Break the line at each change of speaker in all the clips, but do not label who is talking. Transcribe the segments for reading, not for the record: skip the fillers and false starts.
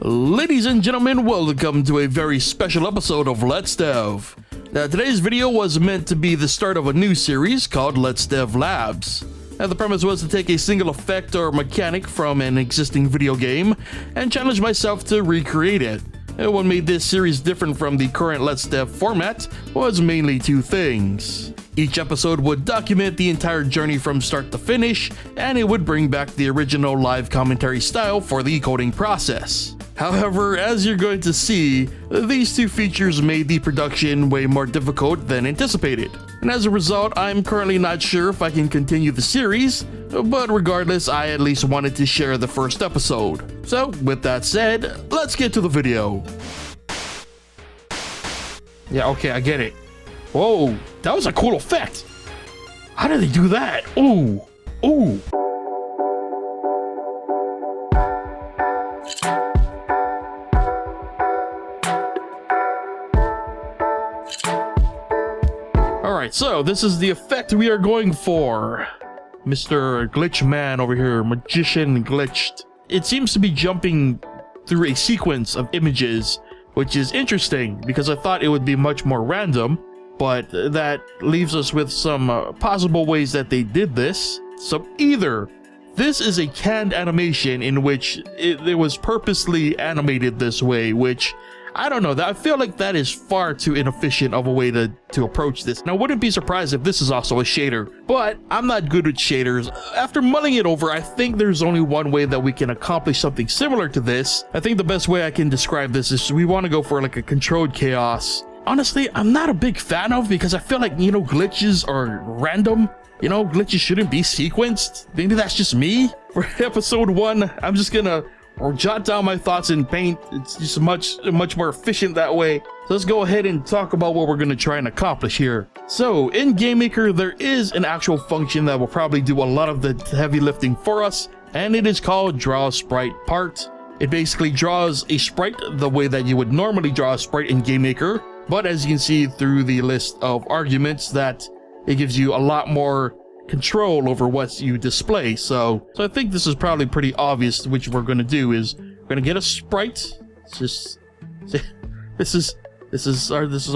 Ladies and gentlemen, welcome to a very special episode of Let's Dev. Now, today's video was meant to be the start of a new series called Let's Dev Labs. Now, the premise was to take a single effect or mechanic from an existing video game and challenge myself to recreate it. And what made this series different from the current Let's Dev format was mainly two things. Each episode would document the entire journey from start to finish, and it would bring back the original live commentary style for the coding process. However, as you're going to see, these two features made the production way more difficult than anticipated. And as a result, I'm currently not sure if I can continue the series, but regardless, I at least wanted to share the first episode. So, with that said, let's get to the video. Yeah, okay, I get it. Whoa, that was a cool effect. How did they do that? Ooh, ooh. Alright, so this is the effect we are going for. Mr. Glitch Man over here, Magician Glitched. It seems to be jumping through a sequence of images, which is interesting because I thought it would be much more random, but that leaves us with some possible ways that they did this. So either this is a canned animation in which it was purposely animated this way, which I don't know, I feel like that is far too inefficient of a way to approach this. Now, I wouldn't be surprised if this is also a shader, but I'm not good with shaders. After mulling it over, I think there's only one way that we can accomplish something similar to this. I think the best way I can describe this is we want to go for like a controlled chaos. Honestly, I'm not a big fan of because I feel like, you know, glitches are random. You know, glitches shouldn't be sequenced. Maybe that's just me. For episode 1, I'm just gonna jot down my thoughts in paint. It's just much more efficient that way. So let's go ahead and talk about what we're going to try and accomplish here. So in GameMaker, there is an actual function that will probably do a lot of the heavy lifting for us, and it is called Draw Sprite Part. It basically draws a sprite the way that you would normally draw a sprite in GameMaker, but as you can see through the list of arguments, that it gives you a lot more control over what you display. So I think this is probably pretty obvious. Which we're going to do is we're going to get a sprite. This is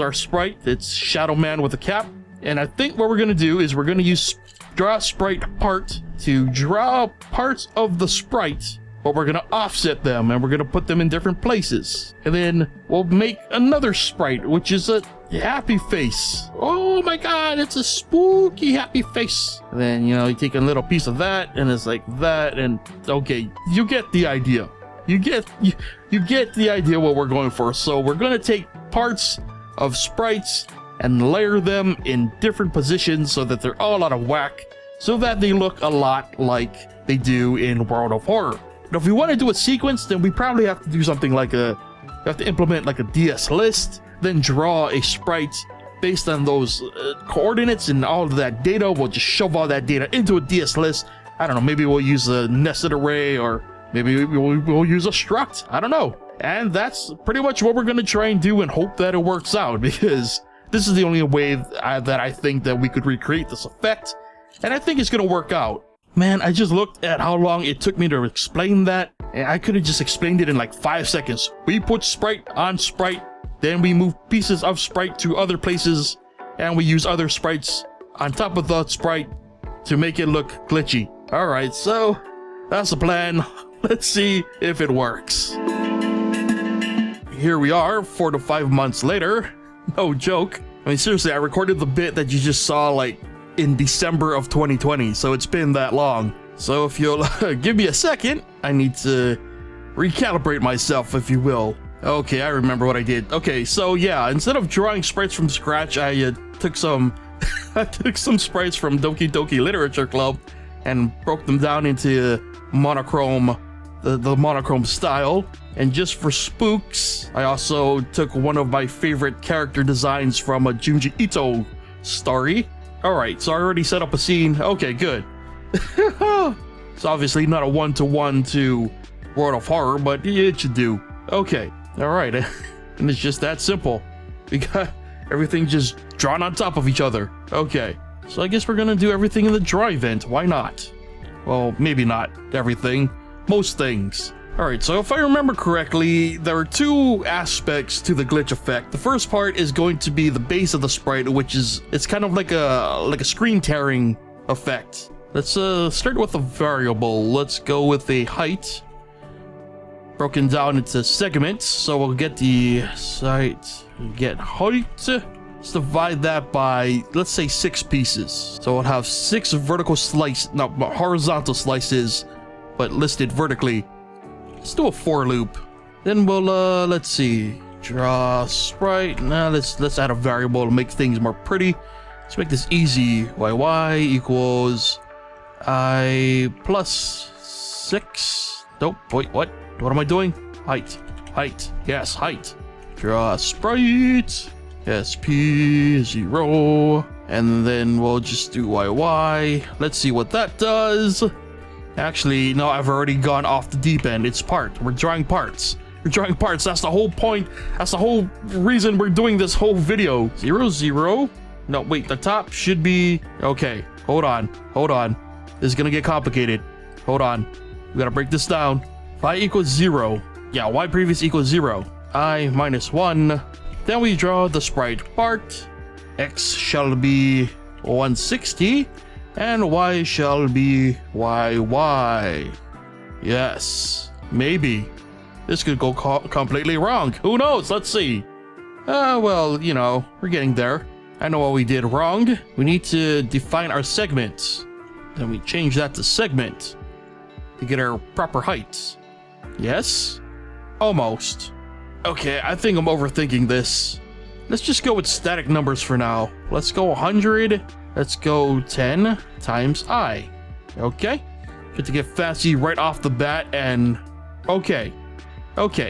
our sprite. It's Shadow Man with a cap. And I think what we're going to do is we're going to use Draw Sprite Part to draw parts of the sprite, but we're going to offset them and we're going to put them in different places. And then we'll make another sprite, which is a happy face. Oh my god, it's a spooky happy face. And then, you know, you take a little piece of that and it's like that, and okay, you get the idea. You get the idea what we're going for. So we're going to take parts of sprites and layer them in different positions so that they're all out of whack, so that they look a lot like they do in World of Horror. Now, if we want to do a sequence, then we probably have to do something like we have to implement like a DS list, then draw a sprite based on those coordinates and all of that data. We'll just shove all that data into a DS list. I don't know, maybe we'll use a nested array, or maybe we'll use a struct. I don't know. And that's pretty much what we're going to try and do and hope that it works out, because this is the only way that I think that we could recreate this effect, and I think it's going to work out. Man, I just looked at how long it took me to explain that, and I could have just explained it in like 5 seconds. We put sprite on sprite, then we move pieces of sprite to other places, and we use other sprites on top of the sprite to make it look glitchy. Alright, so that's the plan. Let's see if it works. Here we are, 4 to 5 months later. No joke. I mean, seriously, I recorded the bit that you just saw like in December of 2020, so it's been that long. So if you'll give me a second, I need to recalibrate myself, if you will. Okay, I remember what I did. Okay, so yeah, instead of drawing sprites from scratch, I took some sprites from Doki Doki Literature Club and broke them down into monochrome, the monochrome style. And just for spooks, I also took one of my favorite character designs from a Junji Ito story. Alright, so I already set up a scene. Okay, good. It's obviously not a one-to-one to World of Horror, but it should do. Okay, alright. And it's just that simple. We got everything just drawn on top of each other. Okay, so I guess we're gonna do everything in the draw event. Why not? Well, maybe not everything. Most things. Alright, so if I remember correctly, there are two aspects to the glitch effect. The first part is going to be the base of the sprite, which is, it's kind of like a screen tearing effect. Let's start with a variable. Let's go with a height, broken down into segments. So we'll get the height. Let's divide that by, let's say, 6 pieces. So we'll have 6 horizontal slices, but listed vertically. Let's do a for loop. Then we'll let's see, draw sprite. Now let's add a variable to make things more pretty. Let's make this easy. Y equals I plus 6. Nope, wait, what am I doing? Height, yes, height. Draw sprite, SP0, and then we'll just do YY. Let's see what that does. Actually, no, I've already gone off the deep end. It's part. We're drawing parts. We're drawing parts. That's the whole point. That's the whole reason we're doing this whole video. 0, 0. No, wait, the top should be... Okay, hold on. This is gonna get complicated. Hold on. We gotta break this down. Y equals 0. Yeah, Y previous equals 0. I minus 1. Then we draw the sprite part. X shall be 160. And Y shall be YY. Yes, maybe. This could go completely wrong. Who knows? Let's see. Well, you know, we're getting there. I know what we did wrong. We need to define our segments. Then we change that to segment to get our proper height. Yes? Almost. Okay, I think I'm overthinking this. Let's just go with static numbers for now. Let's go 100. Let's go 10 times I. Okay. Good to get fancy right off the bat and... Okay,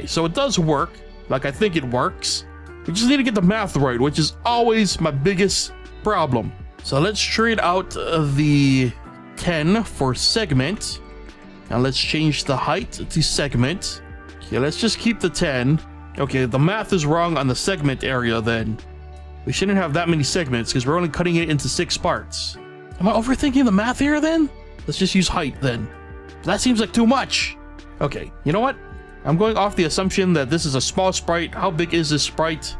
so it does work. Like I think it works. We just need to get the math right, which is always my biggest problem. So let's trade out the 10 for segment. Now let's change the height to segment. Okay, let's just keep the 10. Okay, the math is wrong on the segment area then. We shouldn't have that many segments because we're only cutting it into 6 parts. Am I overthinking the math here then? Let's just use height then. That seems like too much. Okay, you know what? I'm going off the assumption that this is a small sprite. How big is this sprite?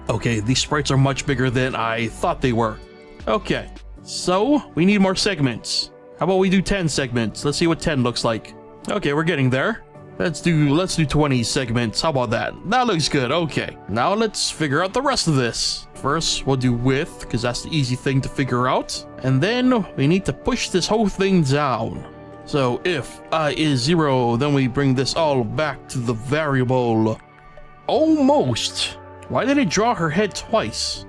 Okay, these sprites are much bigger than I thought they were. Okay, so we need more segments. How about we do 10 segments? Let's see what 10 looks like. Okay, we're getting there. Let's do 20 segments. How about that? That looks good. Okay, now let's figure out the rest of this. First, we'll do width because that's the easy thing to figure out. And then we need to push this whole thing down. So if I is 0, then we bring this all back to the variable. Almost. Why did it draw her head twice?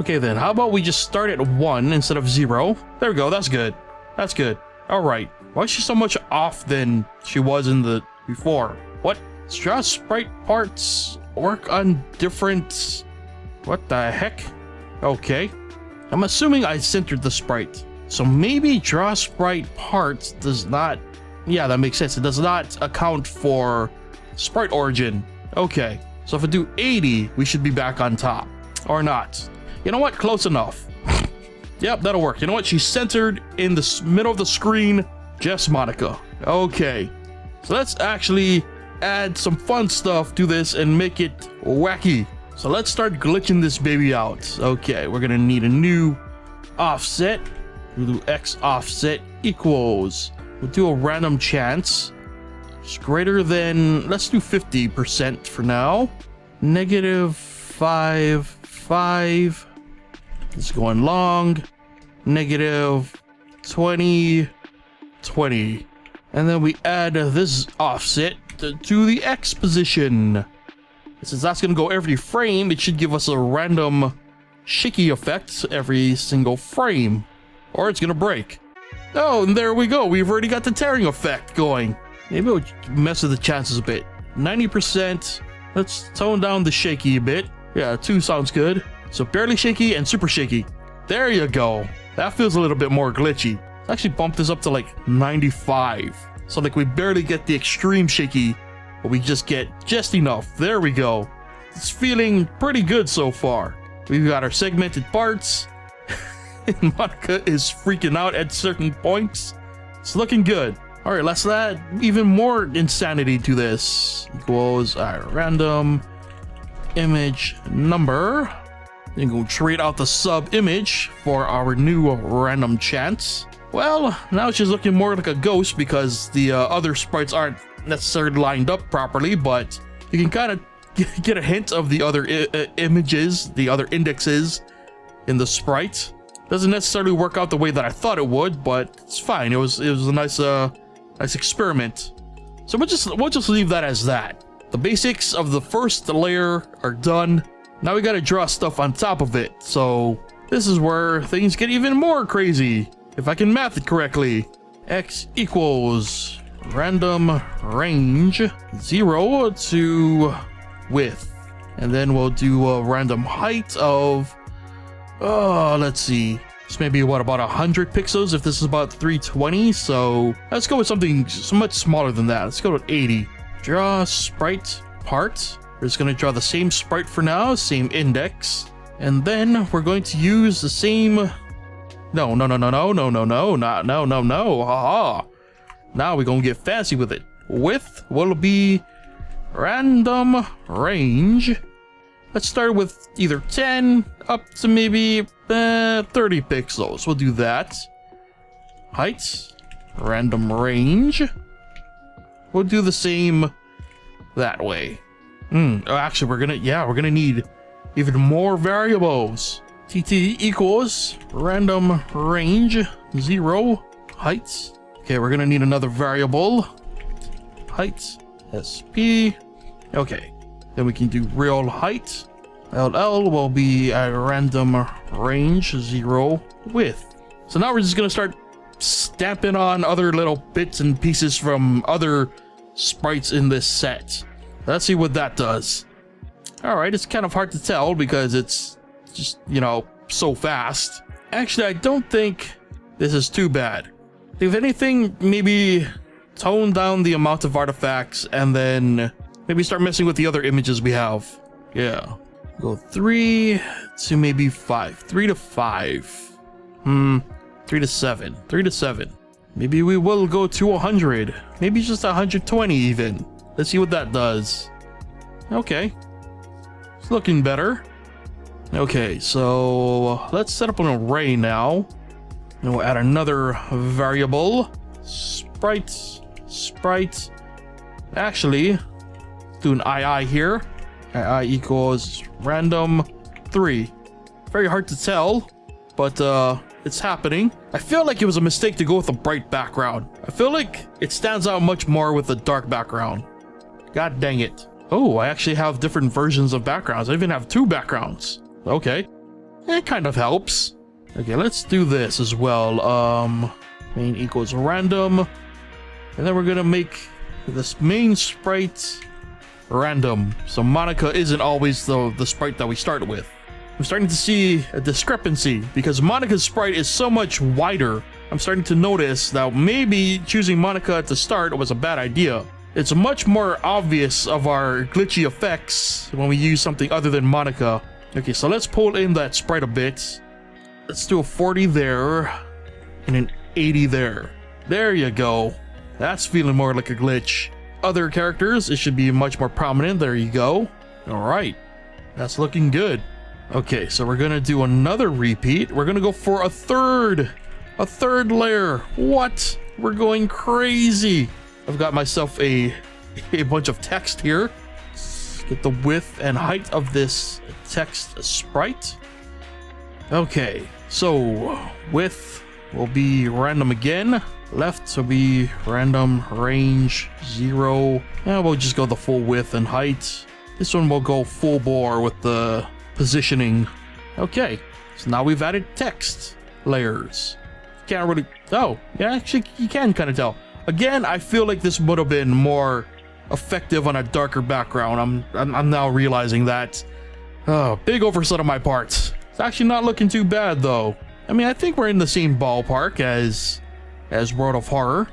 Okay then, how about we just start at 1 instead of 0? There we go, that's good. That's good. Alright. Why is she so much off than she was in the before? What? Draw sprite parts work on different... What the heck? Okay. I'm assuming I centered the sprite. So maybe draw sprite parts does not... Yeah, that makes sense. It does not account for sprite origin. Okay. So if I do 80, we should be back on top. Or not. You know what? Close enough. Yep, that'll work. You know what? She's centered in the middle of the screen. Just Monica. Okay. So let's actually add some fun stuff to this and make it wacky. So let's start glitching this baby out. Okay, we're gonna need a new offset. We'll do X offset equals. We'll do a random chance. It's greater than, let's do 50% for now. Negative 5, 5. It's going long. Negative 20, 20. And then we add this offset to the X position. Since that's going to go every frame, it should give us a random shaky effect every single frame. Or it's going to break. Oh, and there we go. We've already got the tearing effect going. Maybe we'll mess with the chances a bit. 90%. Let's tone down the shaky a bit. Yeah, 2 sounds good. So barely shaky and super shaky. There you go. That feels a little bit more glitchy. Let's actually bump this up to like 95. So like we barely get the extreme shaky, but we just get just enough. There we go. It's feeling pretty good so far. We've got our segmented parts. And Monica is freaking out at certain points. It's looking good. All right, let's add even more insanity to this. Equals random image number. Then go trade out the sub image for our new random chance. Well, now it's just looking more like a ghost because the other sprites aren't necessarily lined up properly, but you can kind of get a hint of the other images, the other indexes in the sprite. Doesn't necessarily work out the way that I thought it would, but it's fine. It was a nice experiment. So we'll just leave that as that. The basics of the first layer are done. Now we gotta draw stuff on top of it. So this is where things get even more crazy. If I can math it correctly. X equals random range 0 to width. And then we'll do a random height of, let's see. It's maybe what, about 100 pixels if this is about 320. So let's go with something much smaller than that. Let's go with 80. Draw sprite part. We're just going to draw the same sprite for now, same index. And then we're going to use the same... No. Haha. Now we're going to get fancy with it. Width will be random range. Let's start with either 10 up to maybe 30 pixels. We'll do that. Height, random range. We'll do the same that way. Actually, we're gonna need even more variables. TT equals random range 0 height. Okay, we're gonna need another variable. Height SP. Okay, then we can do real height. LL will be a random range 0 width. So now we're just gonna start stamping on other little bits and pieces from other sprites in this set. Let's see what that does. All right, it's kind of hard to tell because it's just, so fast. Actually, I don't think this is too bad. If anything, maybe tone down the amount of artifacts and then maybe start messing with the other images we have. Yeah. Go 3 to maybe 5. 3 to 5. 3 to 7. 3 to 7. Maybe we will go to 100. Maybe just 120 even. Let's see what that does. Okay. It's looking better. Okay, so let's set up an array now. And we'll add another variable. Sprite. Actually, do an II here. II equals random 3. Very hard to tell, but it's happening. I feel like it was a mistake to go with a bright background. I feel like it stands out much more with a dark background. God dang it. Oh, I actually have different versions of backgrounds. I even have 2 backgrounds. Okay. It kind of helps. Okay, let's do this as well. Main equals random. And then we're gonna make this main sprite random. So Monica isn't always the sprite that we start with. I'm starting to see a discrepancy because Monica's sprite is so much wider. I'm starting to notice that maybe choosing Monica at the start was a bad idea. It's much more obvious of our glitchy effects when we use something other than Monica. Okay, so let's pull in that sprite a bit. Let's do a 40 there and an 80 there. There you go. That's feeling more like a glitch. Other characters, it should be much more prominent. There you go. All right, that's looking good. Okay, so we're gonna do another repeat. We're gonna go for a third layer. What? We're going crazy. I've got myself a bunch of text here. Let's get the width and height of this text sprite. Okay, so width will be random again. Left will be random range 0. And we'll just go the full width and height. This one will go full bore with the positioning. Okay, so now we've added text layers. Can't really... Oh, yeah, actually you can kind of tell. Again, I feel like this would have been more effective on a darker background. I'm now realizing that. Oh, big oversight on my part. It's actually not looking too bad though. I mean, I think we're in the same ballpark as World of Horror.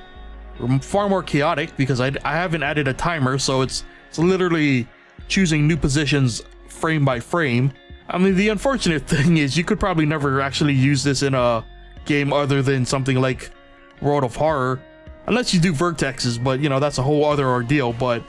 We're far more chaotic because I haven't added a timer, so it's literally choosing new positions frame by frame. I mean, the unfortunate thing is you could probably never actually use this in a game other than something like World of Horror, Unless you do vertexes, but you know, that's a whole other ordeal. But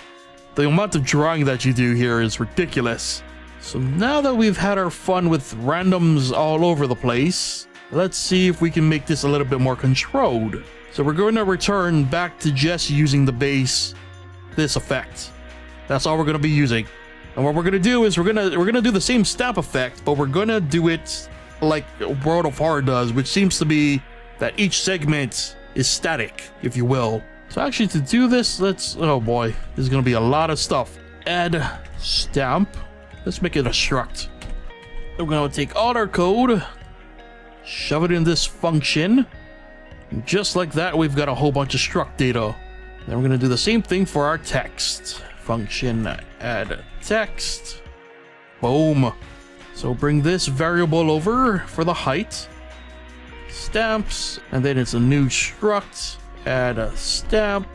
the amount of drawing that you do here is ridiculous. So now that we've had our fun with randoms all over the place, let's see if we can make this a little bit more controlled. So we're going to return back to just using the base, this effect. That's all we're going to be using. And what we're going to do is we're going to do the same stamp effect, but we're going to do it like World of Horror does, which seems to be that each segment is static, if you will. So actually to do this, let's, oh boy, there's going to be a lot of stuff. Add stamp. Let's make it a struct. We're going to take all our code, shove it in this function. And just like that, we've got a whole bunch of struct data. Then we're going to do the same thing for our text. Function add text. Boom. So bring this variable over for the height. Stamps. And then it's a new struct. Add a stamp.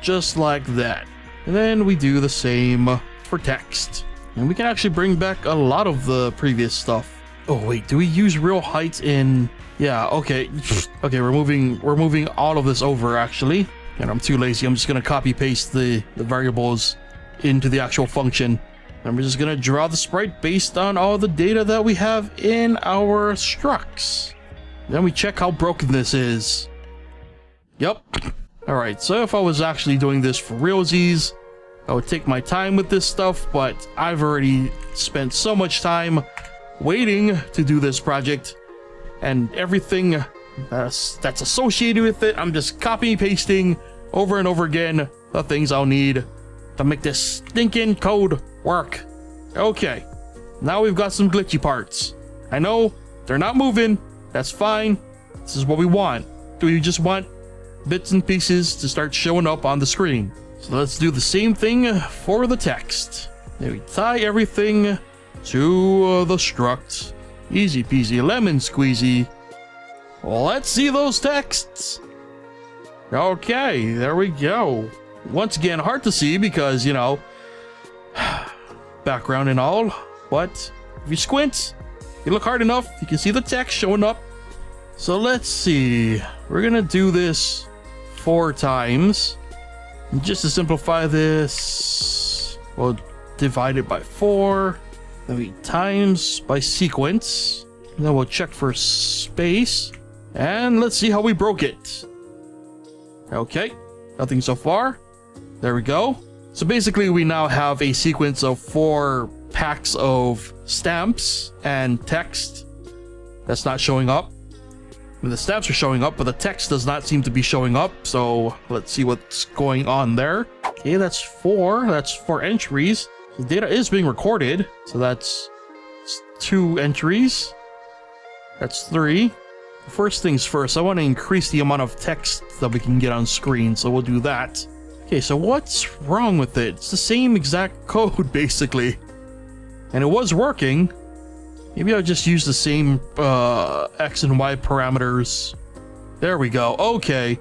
Just like that. And then we do the same for text. And we can actually bring back a lot of the previous stuff. Oh wait, do we use real height in... Yeah, okay. Okay, we're moving all of this over actually. And I'm too lazy. I'm just gonna copy paste the variables into the actual function. And we're just gonna draw the sprite based on all the data that we have in our structs. Then we check how broken this is. Yep. Alright, so if I was actually doing this for realsies, I would take my time with this stuff, but I've already spent so much time waiting to do this project, and everything that's associated with it, I'm just copy pasting over and over again the things I'll need to make this stinking code work. Okay, now we've got some glitchy parts. I know they're not moving, that's fine. This is what we want. Do we just want bits and pieces to start showing up on the screen? So let's do the same thing for the text. Then we tie everything to the struct. Easy peasy lemon squeezy. Let's see those texts. Okay, there we go. Once again, hard to see because, you know, background and all. But if you squint, you look hard enough, you can see the text showing up. So let's see. We're gonna do this 4 times. And just to simplify this, we'll divide it by 4. Then we times by sequence. And then we'll check for space. And let's see how we broke it. Okay, nothing so far. There we go. So basically we now have a sequence of 4 packs of stamps and text that's not showing up. I mean, the stamps are showing up, but the text does not seem to be showing up. So let's see what's going on there. Okay, that's 4. That's 4 entries. The data is being recorded. So that's 2 entries. That's 3. First things first, I want to increase the amount of text that we can get on screen. So we'll do that. Okay, so what's wrong with it? It's the same exact code, basically. And it was working. Maybe I'll just use the same X and Y parameters. There we go. Okay.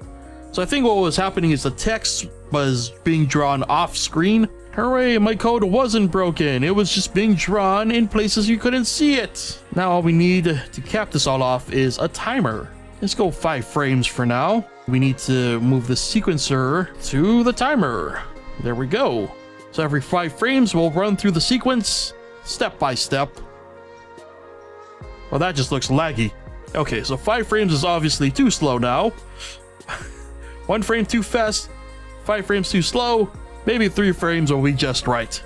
So I think what was happening is the text was being drawn off screen. Hooray, my code wasn't broken. It was just being drawn in places you couldn't see it. Now all we need to cap this all off is a timer. Let's go 5 frames for now. We need to move the sequencer to the timer. There we go. So every 5 frames, we'll run through the sequence step by step. Well, that just looks laggy. Okay, so 5 frames is obviously too slow now. 1 frame too fast, 5 frames too slow, maybe 3 frames will be just right.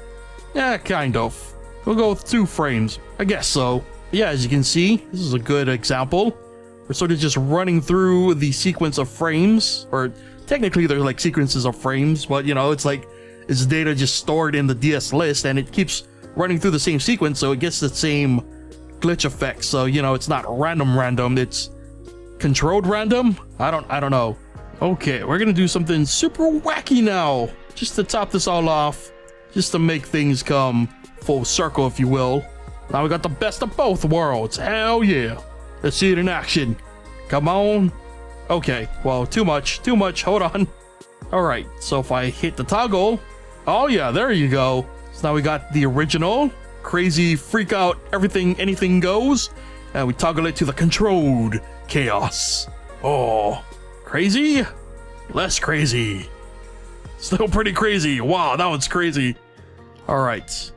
Yeah, kind of. We'll go with 2 frames. I guess so. Yeah, as you can see, this is a good example. We're sort of just running through the sequence of frames, or technically they're like sequences of frames, but you know, it's like it's data just stored in the DS list and it keeps running through the same sequence, so it gets the same glitch effect. So, you know, it's not random, it's controlled random. I don't know. Okay, we're gonna do something super wacky now, just to top this all off, just to make things come full circle, if you will. Now we got the best of both worlds. Hell yeah. Let's see it in action. Come on. Okay, well, too much. Hold on. All right, so if I hit the toggle, oh yeah, there you go. So now we got the original crazy freak out, everything, anything goes, and we toggle it to the controlled chaos. Oh, crazy. Less crazy. Still pretty crazy. Wow, that one's crazy. All right.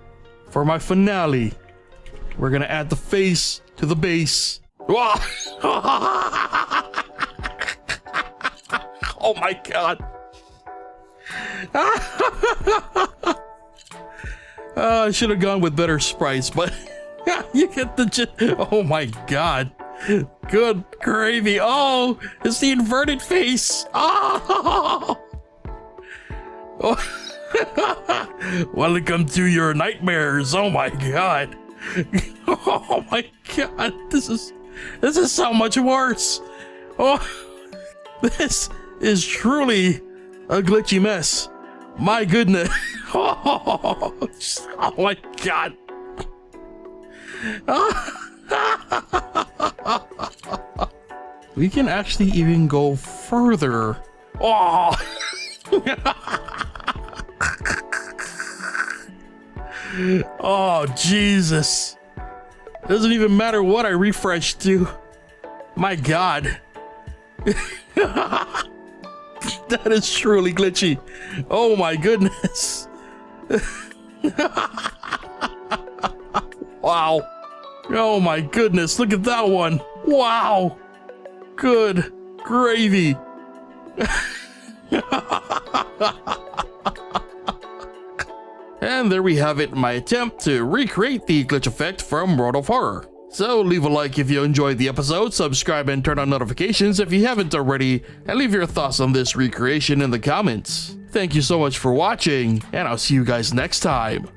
For my finale, we're gonna add the face to the base. Wow. Oh my god. I should have gone with better sprites, but you get the gist. Oh my god. Good gravy. Oh, it's the inverted face. Oh. Oh. Welcome to your nightmares. Oh my god. Oh my god. This is so much worse. Oh, this is truly a glitchy mess. My goodness. Oh my god. We can actually even go further. Oh. Oh, Jesus. Doesn't even matter what I refresh to. My god. That is truly glitchy. Oh my goodness. Wow. Oh my goodness, look at that one. Wow. Good gravy. And there we have it, my attempt to recreate the glitch effect from World of Horror. So leave a like if you enjoyed the episode, subscribe and turn on notifications if you haven't already, and leave your thoughts on this recreation in the comments. Thank you so much for watching, and I'll see you guys next time.